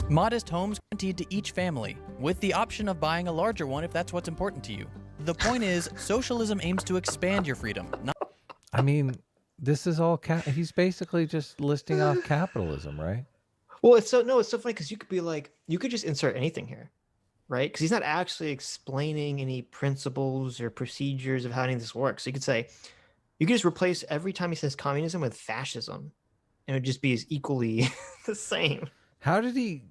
Modest homes guaranteed to each family, with the option of buying a larger one if that's what's important to you. The point is, socialism aims to expand your freedom, not... I mean, this is all he's basically just listing off capitalism, right? Well, it's so funny because you could be like, you could just insert anything here, right? Because he's not actually explaining any principles or procedures of how any of this works. So you could say, you could just replace every time he says communism with fascism, and it would just be as equally the same. How did he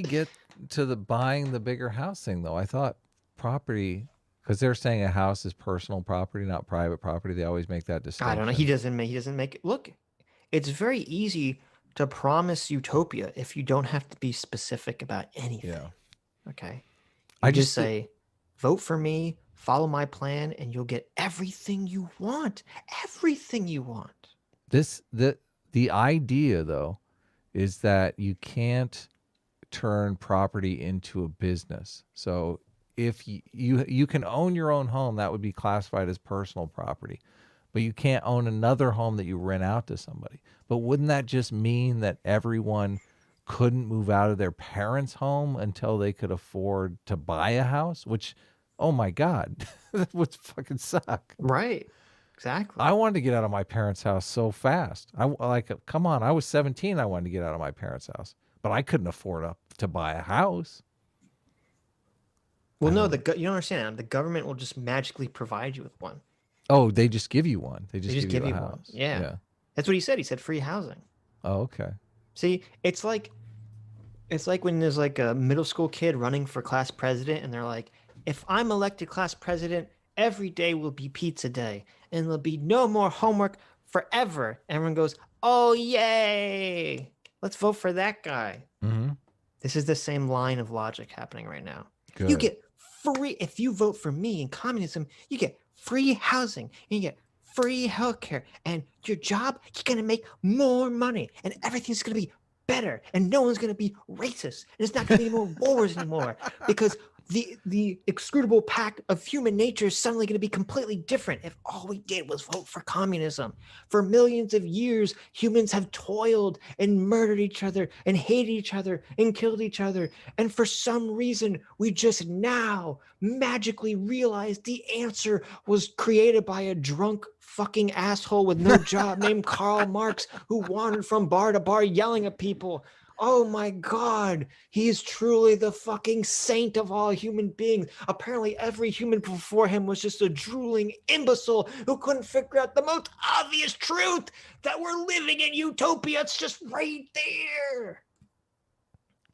get to the buying the bigger house thing though? I thought property, because they're saying a house is personal property, not private property. They always make that distinction. I don't know. He doesn't make it. Look, it's very easy to promise utopia if you don't have to be specific about anything. Yeah. Okay. I just say, vote for me, follow my plan, and you'll get everything you want. Everything you want. The idea though is that you can't turn property into a business. So if you can own your own home, that would be classified as personal property, but you can't own another home that you rent out to somebody. But wouldn't that just mean that everyone couldn't move out of their parents' home until they could afford to buy a house? Which, oh my God, that would fucking suck. Right. Exactly. I wanted to get out of my parents' house so fast. Come on, I was 17. I wanted to get out of my parents' house, but I couldn't afford to buy a house. Well, no, you don't understand, Adam. The government will just magically provide you with one. Oh, they just give you one. They just give you a house. One. Yeah. That's what he said. He said free housing. Oh, okay. See, it's like when there's like a middle school kid running for class president, and they're like, if I'm elected class president, every day will be pizza day, and there'll be no more homework forever. Everyone goes, oh, yay. Let's vote for that guy. Mm-hmm. This is the same line of logic happening right now. Good. You get free, if you vote for me in communism, you get free housing, and you get free healthcare, and your job, you're going to make more money, and everything's going to be better, and no one's going to be racist, and it's not going to be any more wars anymore, because the inscrutable pact of human nature is suddenly going to be completely different if all we did was vote for communism. For millions of years, humans have toiled and murdered each other and hated each other and killed each other. And for some reason, we just now magically realized the answer was created by a drunk fucking asshole with no job named Karl Marx, who wandered from bar to bar yelling at people. Oh my God, he is truly the fucking saint of all human beings. Apparently every human before him was just a drooling imbecile who couldn't figure out the most obvious truth, that we're living in utopia. It's just right there.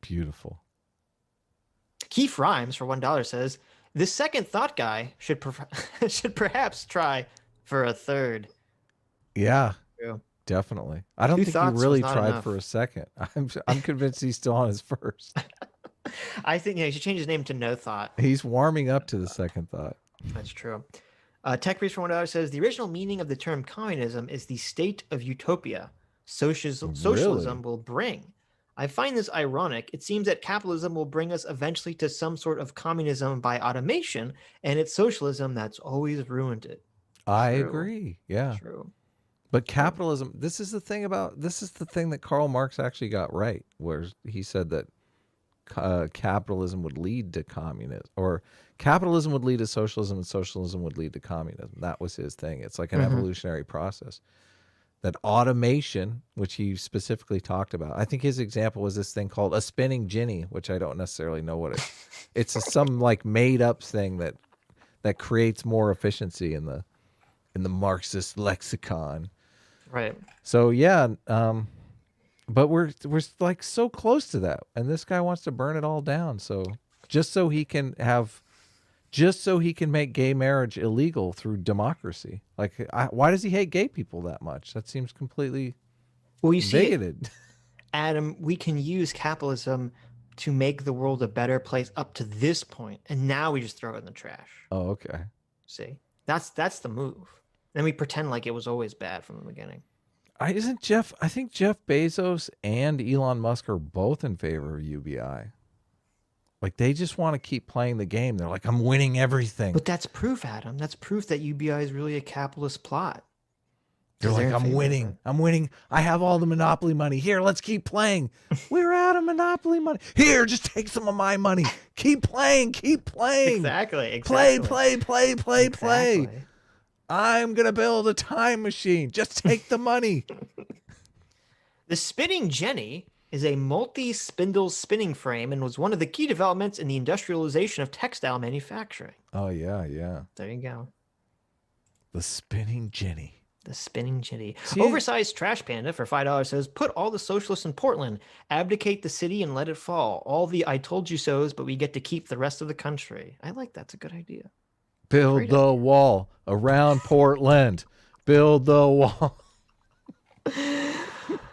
Beautiful. Keith Rhymes for $1 says, the second thought guy should perhaps try for a third. Yeah. True. Definitely. I don't think he really tried for a second. I'm convinced he's still on his first. I think he should change his name to No Thought. He's warming up to the second thought. That's true. Tech Priest for $1 says, the original meaning of the term communism is the state of utopia socialism will bring. I find this ironic. It seems that capitalism will bring us eventually to some sort of communism by automation, and it's socialism that's always ruined it. I agree. Yeah. True. But capitalism, this is the thing that Karl Marx actually got right, where he said that capitalism would lead to communism, or capitalism would lead to socialism and socialism would lead to communism. That was his thing. It's like an evolutionary process. That automation, which he specifically talked about, I think his example was this thing called a spinning Jenny, which I don't necessarily know what it's some like made up thing that creates more efficiency in the Marxist lexicon. Right. So yeah, but we're like so close to that, and this guy wants to burn it all down. So just so he can make gay marriage illegal through democracy. Like, why does he hate gay people that much? That seems completely bigoted. Adam, we can use capitalism to make the world a better place up to this point, and now we just throw it in the trash. Oh, okay. See, that's the move. Then we pretend like it was always bad from the beginning. I think Jeff Bezos and Elon Musk are both in favor of UBI. Like, they just want to keep playing the game. They're like, I'm winning everything. But that's proof, Adam. That's proof that UBI is really a capitalist plot. You're like, I'm winning. I'm winning. I have all the Monopoly money. Here, let's keep playing. We're out of Monopoly money. Here, just take some of my money. Keep playing. Keep playing. Exactly. Play. I'm going to build a time machine. Just take the money. The spinning jenny is a multi-spindle spinning frame and was one of the key developments in the industrialization of textile manufacturing. Oh, yeah. There you go. The spinning jenny. The spinning jenny. See, Oversized trash panda for $5 says, put all the socialists in Portland, abdicate the city and let it fall. All the I told you so's, but we get to keep the rest of the country. I like that's a good idea. build the wall around Portland. Build the wall.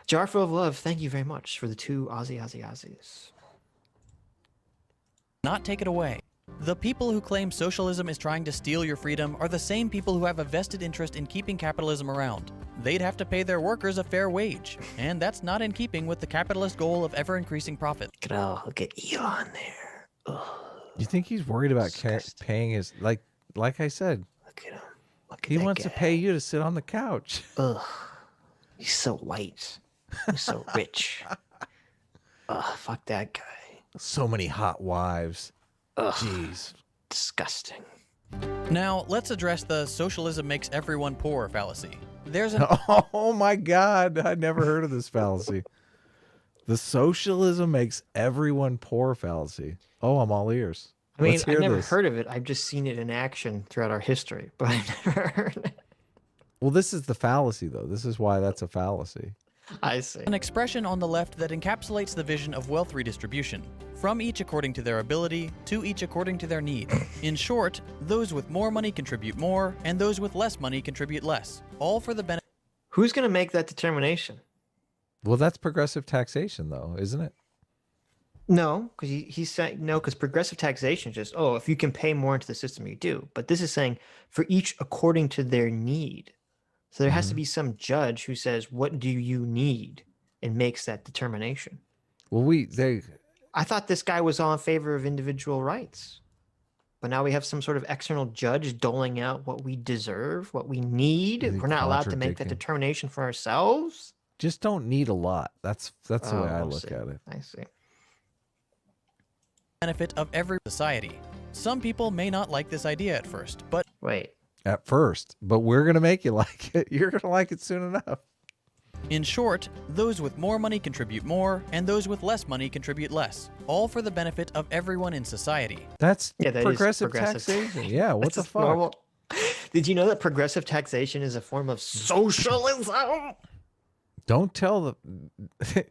Jarfo of Love, thank you very much for the 2 Aussies. Not take it away. The people who claim socialism is trying to steal your freedom are the same people who have a vested interest in keeping capitalism around. They'd have to pay their workers a fair wage, and that's not in keeping with the capitalist goal of ever-increasing profit. Look at Elon there. Ugh, You think he's worried about paying his, like I said, look at him. he wants to pay you to sit on the couch. Ugh, he's so white. He's so rich. Ugh, fuck that guy. So many hot wives. Ugh, Jeez. disgusting. Now, let's address the socialism makes everyone poor fallacy. There's an Oh my God. I never heard of this fallacy. The socialism makes everyone poor fallacy. Oh, I'm all ears. I mean, Let's hear I've never this. heard of it. I've just seen it in action throughout our history, but I've never heard it. Well, this is the fallacy, though. This is why that's a fallacy. I see. an expression on the left that encapsulates the vision of wealth redistribution, from each according to their ability, to each according to their need. In short, those with more money contribute more, and those with less money contribute less, all for the benefit. Who's going to make that determination? Well, that's progressive taxation, though, isn't it? No, because he's saying no, because progressive taxation is just, oh, if you can pay more into the system, you do. But this is saying for each according to their need. So there has to be some judge who says, what do you need? And makes that determination. Well, I thought this guy was all in favor of individual rights. But now we have some sort of external judge doling out what we deserve, what we need. Is he We're not allowed to make that contradicting? determination for ourselves. just don't need a lot. That's the way I look see. at it. I see. benefit of every society. Some people may not like this idea at first, but Wait. At first, but we're going to make you like it. You're going to like it soon enough. in short, those with more money contribute more, and those with less money contribute less, all for the benefit of everyone in society. That's Yeah, that is progressive progressive. taxation. Yeah, what That's the just fuck? normal. Did you know that progressive taxation is a form of socialism? Don't tell the...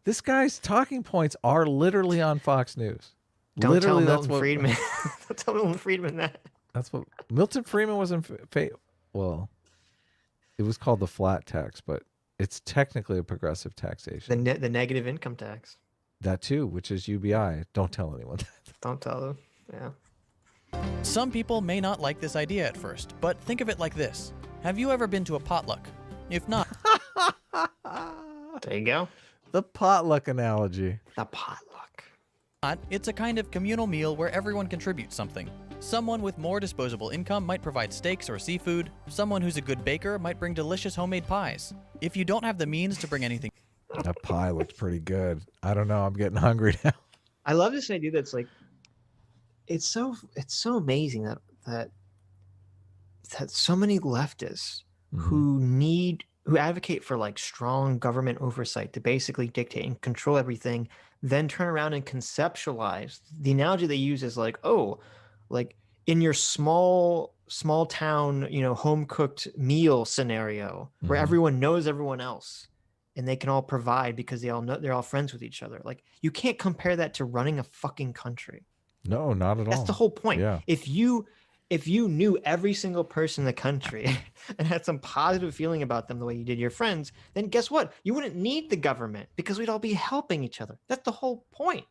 This guy's talking points are literally on Fox News. Don't literally, tell that's Milton what, Friedman. Don't tell Milton Friedman that. That's what... Milton Friedman was in... Well, it was called the flat tax, but it's technically a progressive taxation. The negative income tax. That too, which is UBI. Don't tell anyone that. Don't tell them. Yeah. Some people may not like this idea at first, but think of it like this. Have you ever been to a potluck? If not, There you go. The potluck analogy. The potluck. it's a kind of communal meal where everyone contributes something. Someone with more disposable income might provide steaks or seafood. Someone who's a good baker might bring delicious homemade pies. If you don't have the means to bring anything, That pie looks pretty good. I don't know. I'm getting hungry now. I love this idea that's like, it's so amazing that so many leftists who advocate for like strong government oversight to basically dictate and control everything, then turn around and conceptualize. The analogy they use is like, oh, like in your small town, home cooked meal scenario where everyone knows everyone else and they can all provide because they're all friends with each other. Like you can't compare that to running a fucking country. No, not at all. That's the whole point. Yeah. If you knew every single person in the country and had some positive feeling about them the way you did your friends, then guess what? You wouldn't need the government because we'd all be helping each other. That's the whole point.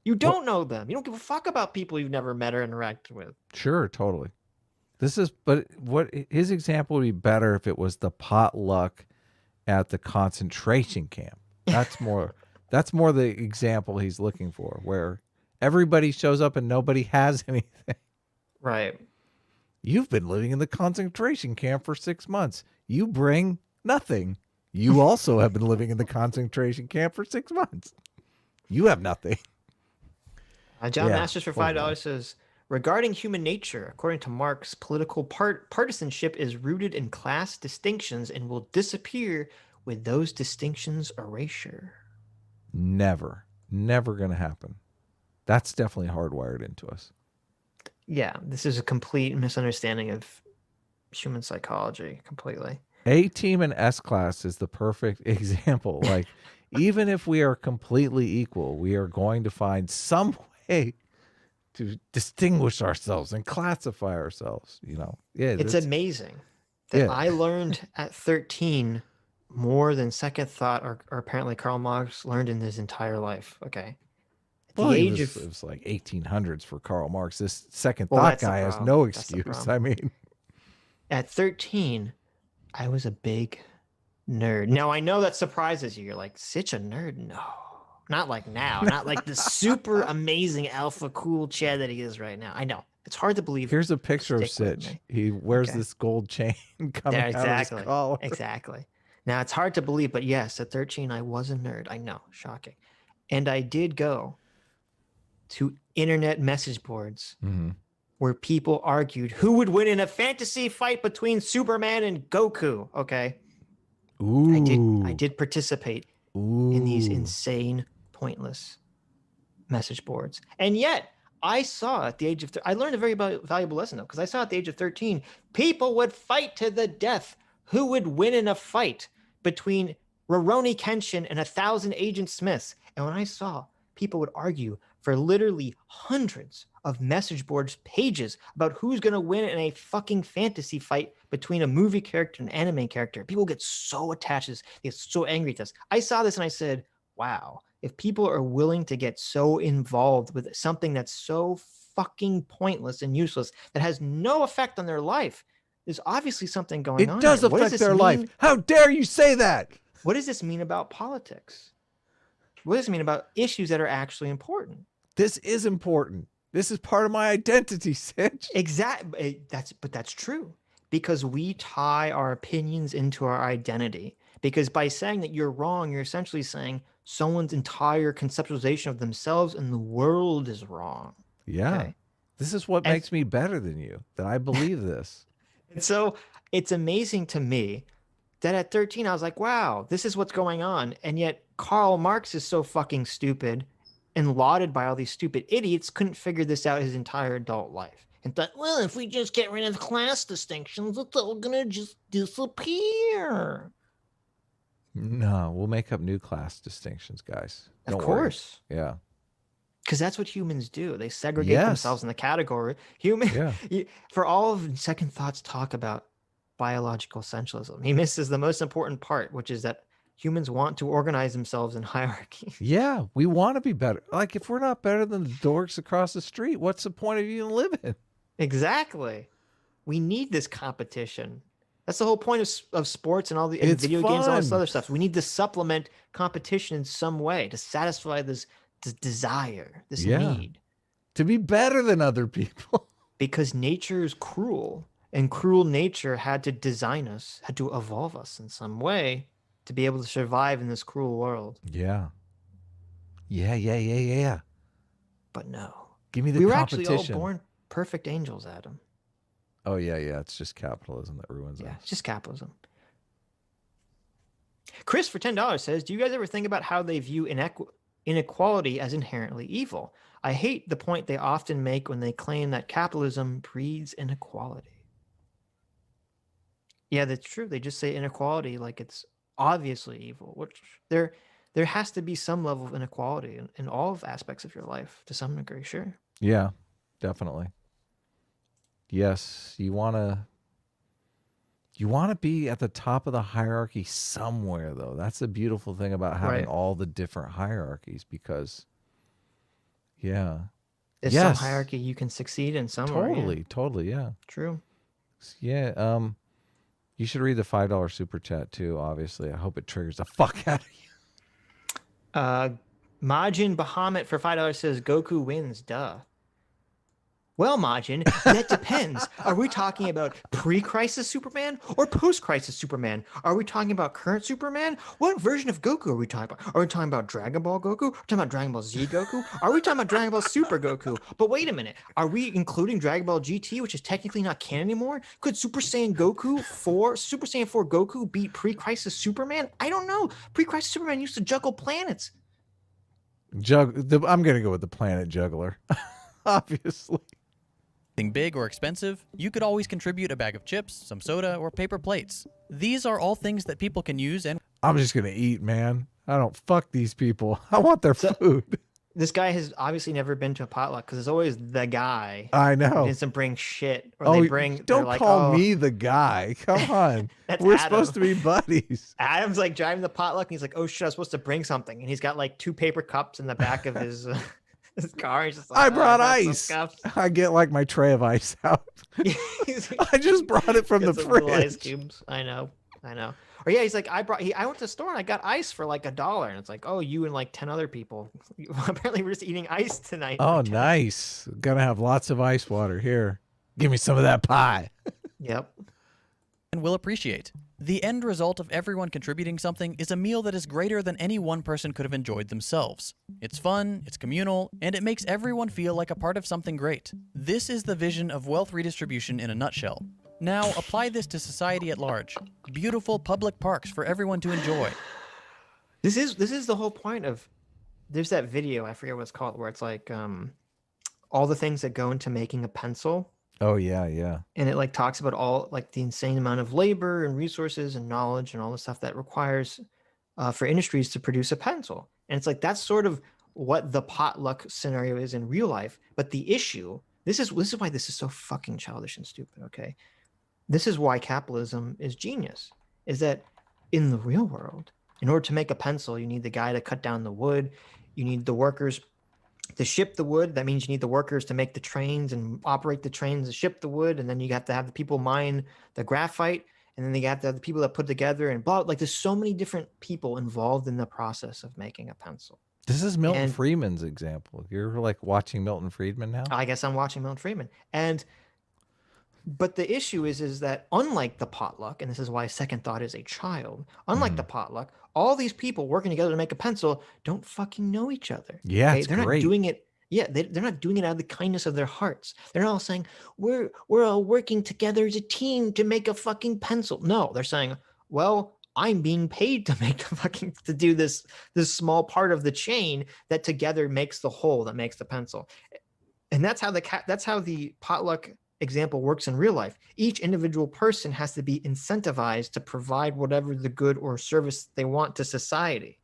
You don't know them. You don't give a fuck about people you've never met or interacted with. Sure, totally. But what his example would be better if it was the potluck at the concentration camp. That's more the example he's looking for, where everybody shows up and nobody has anything. Right. You've been living in the concentration camp for 6 months. You bring nothing. You also have been living in the concentration camp for 6 months. You have nothing. John Yeah, Masters for poor $5 guy. says, regarding human nature, according to Marx, political partisanship is rooted in class distinctions and will disappear with those distinctions erasure. Never going to happen. That's definitely hardwired into us. Yeah, this is a complete misunderstanding of human psychology, completely. A team in S class is the perfect example. Like, even if we are completely equal, we are going to find some way to distinguish ourselves and classify ourselves. Yeah, It's amazing that yeah. I learned at 13 more than second thought or apparently Karl Marx learned in his entire life. Okay. At the Well, age it of, was like 1800s for Karl Marx. This second well, thought that's the guy has problem. no That's the excuse. problem. I mean, At 13, I was a big nerd. Now, I know that surprises you. You're like, Sitch a nerd? No. Not like now. Not like the super amazing alpha cool Chad that he is right now. I know. It's hard to believe. here's a picture of Stick with Sitch. me. He wears Okay. this gold chain coming Yeah, out exactly. of his collar. Exactly. Now, it's hard to believe, but yes, at 13, I was a nerd. I know. Shocking. And I did go to internet message boards Mm-hmm. where people argued who would win in a fantasy fight between Superman and Goku. Okay. Ooh. I did participate Ooh. in these insane, pointless message boards. And yet, I saw at the age of, I learned a very valuable lesson though, because I saw at the age of 13, people would fight to the death. Who would win in a fight between Rurouni Kenshin and 1,000 Agent Smiths? And when I saw people would argue for literally hundreds of message boards pages about who's going to win in a fucking fantasy fight between a movie character and an anime character, people get so attached to this. They get so angry at this. I saw this and I said, wow, if people are willing to get so involved with something that's so fucking pointless and useless that has no effect on their life, there's obviously something going on. It does here. What affect their life. mean? How dare you say that? What does this mean about politics? What does it mean about issues that are actually important? This is important. This is part of my identity, Sitch. Exactly. That's true, because we tie our opinions into our identity. Because by saying that you're wrong, you're essentially saying someone's entire conceptualization of themselves and the world is wrong. Yeah. Okay? This is what makes me better than you, that I believe this. And so it's amazing to me that at 13, I was like, wow, this is what's going on. And yet Karl Marx is so fucking stupid and lauded by all these stupid idiots, couldn't figure this out his entire adult life. And thought, well, if we just get rid of class distinctions, it's all gonna just disappear. No, we'll make up new class distinctions, guys. Of Don't course. worry. Yeah. Because that's what humans do. They segregate themselves in the category. For all of Second Thought's talk about biological essentialism, he misses the most important part, which is that humans want to organize themselves in hierarchy. Yeah, we want to be better. Like, if we're not better than the dorks across the street, what's the point of even living? Exactly. We need this competition. That's the whole point of sports and all the and video games and all this other stuff. We need to supplement competition in some way to satisfy this desire, this need. To be better than other people. Because nature is cruel, and cruel nature had to design us, had to evolve us in some way to be able to survive in this cruel world. Yeah. Yeah. But no. Give me the competition. We were actually all born perfect angels, Adam. Oh, yeah. It's just capitalism that ruins us. Yeah, it's just capitalism. Chris for $10 says, do you guys ever think about how they view inequality as inherently evil? I hate the point they often make when they claim that capitalism breeds inequality. Yeah, that's true. They just say inequality like it's obviously evil, which there has to be some level of inequality in all of aspects of your life to some degree, sure. Yeah, definitely. Yes, you want to be at the top of the hierarchy somewhere, though. That's the beautiful thing about having all the different hierarchies, because there's some hierarchy you can succeed in somewhere. Totally, yeah. True. Yeah, you should read the $5 super chat too, obviously. I hope it triggers the fuck out of you. Majin Bahamut for $5 says Goku wins, duh. Well, Majin, that depends. Are we talking about pre-crisis Superman or post-crisis Superman? Are we talking about current Superman? What version of Goku are we talking about? Are we talking about Dragon Ball Goku? Are we talking about Dragon Ball Z Goku? Are we talking about Dragon Ball Super Goku? But wait a minute. Are we including Dragon Ball GT, which is technically not canon anymore? Could Super Saiyan 4 Goku beat pre-crisis Superman? I don't know. Pre-crisis Superman used to juggle planets. I'm going to go with the planet juggler, obviously. Big or expensive, you could always contribute a bag of chips, some soda, or paper plates. These are all things that people can use, and I'm just going to eat, man. I don't fuck these people. I want their food. This guy has obviously never been to a potluck because there's always the guy. I know. Who doesn't bring shit, or they bring. Don't like, call me the guy. Come on. We're Adam. supposed to be buddies. Adam's like driving the potluck, and he's like, "Oh shit, I was supposed to bring something," and he's got like 2 paper cups in the back of his car. He's just like, I brought some ice. cups." I get like my tray of ice out. I just brought it from the Some little ice fridge. cubes. I know. Or yeah, he's like, I went to the store and I got ice for like $1, and it's like, oh, you and like 10 other people. Apparently, we're just eating ice tonight. Oh, nice. Gonna have lots of ice water here. Give me some of that pie. Yep. and will appreciate. The end result of everyone contributing something is a meal that is greater than any one person could have enjoyed themselves. It's fun, it's communal, and it makes everyone feel like a part of something great. This is the vision of wealth redistribution in a nutshell. Now, apply this to society at large. Beautiful public parks for everyone to enjoy. This is the whole point of, there's that video, I forget what it's called, where it's like all the things that go into making a pencil. Oh yeah, yeah. And it like talks about all like the insane amount of labor and resources and knowledge and all the stuff that requires for industries to produce a pencil. And it's like, that's sort of what the potluck scenario is in real life. But the issue, this is why this is so fucking childish and stupid. Okay. This is why capitalism is genius, is that in the real world, in order to make a pencil, you need the guy to cut down the wood. You need the workers to ship the wood. That means you need the workers to make the trains and operate the trains to ship the wood. And then you have to have the people mine the graphite. And then you have to have the people that put together and blah. Like there's so many different people involved in the process of making a pencil. This is Milton Friedman's example. You're like watching Milton Friedman now? I guess I'm watching Milton Friedman. But the issue is that unlike the potluck, and this is why second thought is a child, unlike the potluck, all these people working together to make a pencil don't fucking know each other. Yeah, okay? They're great. not doing it. Yeah, they're not doing it out of the kindness of their hearts. They're not all saying, we're all working together as a team to make a fucking pencil. No, they're saying, well, I'm being paid to make to do this small part of the chain that together makes the whole that makes the pencil. And that's how the potluck example works in real life. Each individual person has to be incentivized to provide whatever the good or service they want to society.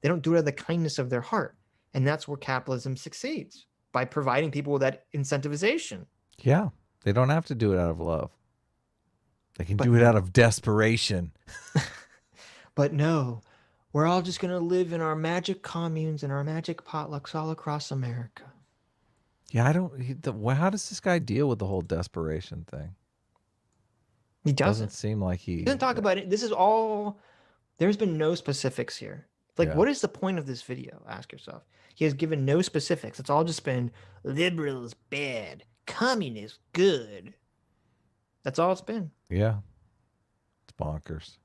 They don't do it out of the kindness of their heart. And that's where capitalism succeeds, by providing people with that incentivization. Yeah. They don't have to do it out of love. They can do it out of desperation. But no, we're all just going to live in our magic communes and our magic potlucks all across America. Yeah, how does this guy deal with the whole desperation thing? He doesn't seem like he doesn't talk about it. This is all, there's been no specifics here. Like, what is the point of this video? Ask yourself. He has given no specifics. It's all just been liberals bad, communists good. That's all it's been. Yeah. It's bonkers.